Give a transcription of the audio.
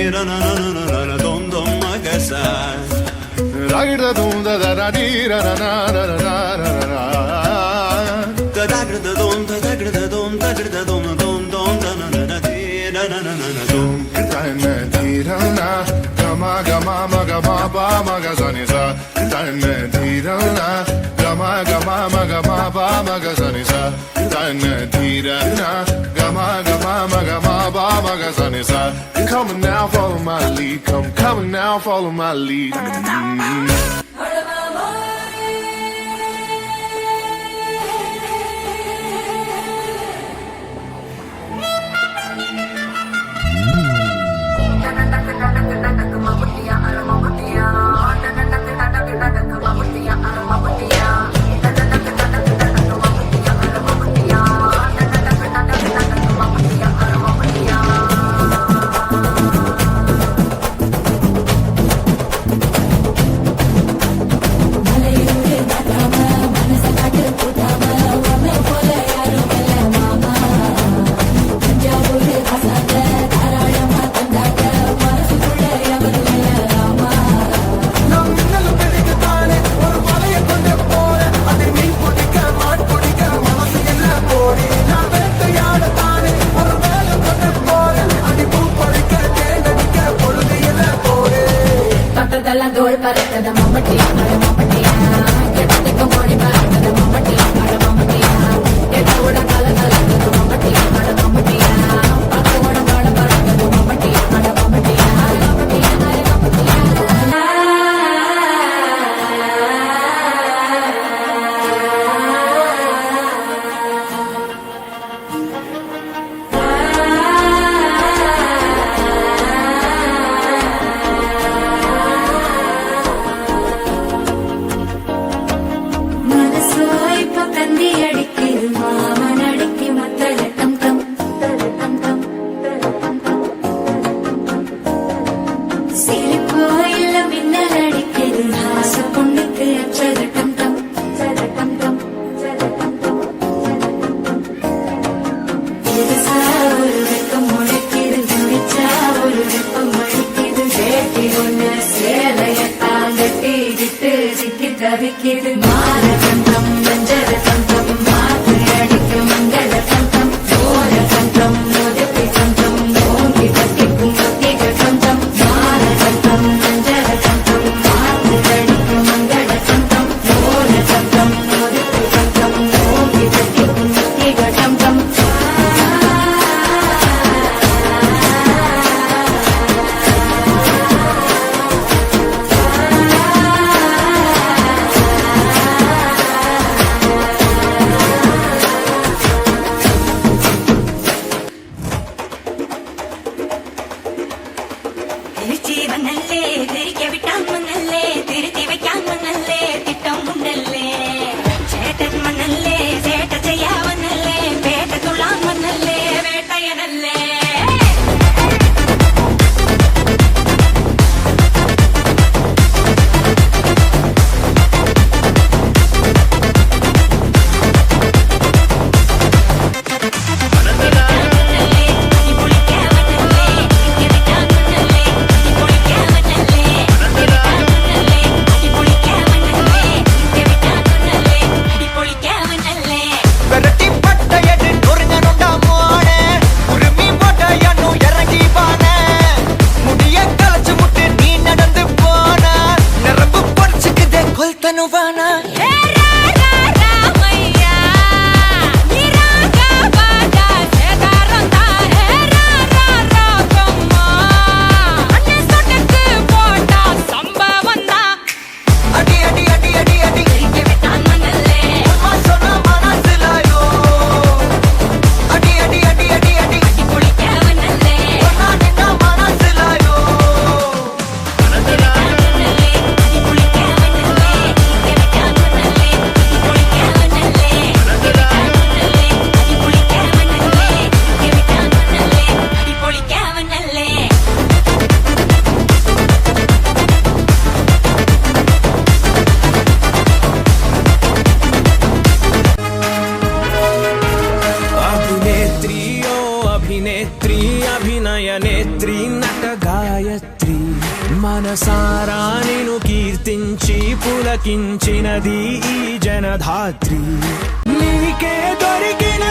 na na na na na na dom dom magasa. Ragda dum da da da di ra na na na na na na. Da da da dom da da da dom da da dom dom dom da na na na di na na na na na dom. Da na di ra na ga ma ma ga ma ba ga sa ni sa. Da na di ra na ga ma ba ga sa ni sa. Da na di ra na ga ma ba ga sa ni sa. Come now, follow my lead. Come now, follow my lead. தோள் பறக்கத மம்மட்டியா மழை மம்மட்டியா கெட்டதுக்கு மொழி பறக்கத மம்மட்டியா மழை மம்மட்டியா கெட்டவோட கல கலக்கது மம்மட்டியா மழை மம்மட்டியா பக்கவோட மழை பறக்கது மம்மட்டியா மழை மம்மட்டியா மம்மட்டியா மழை மம்மட்டியா. தவிக்கிது மாற கண்டம் மஞ்சள் கண்டம் மாற்று அடிக்கும் மங்கள கண்டம் ஓர கண்டம் முதுப்பி கண்டம் ஓங்கி பட்டிக்கும் முத்திக கண்டம் மாற கண்டம் மஞ்சள் கண்டம் மாற்று அடிக்கும் மங்கள கண்டம் ஓர கண்டம் முதுப்பி கண்டம் ஓங்கி பட்டிக்கும் முத்திக கண்டம். అభినేత్రి అభినయ నేత్రి నట గాయత్రి మనసారా నిను కీర్తించి పులకించినది ఈ జనధాత్రి నీకే దొరికిన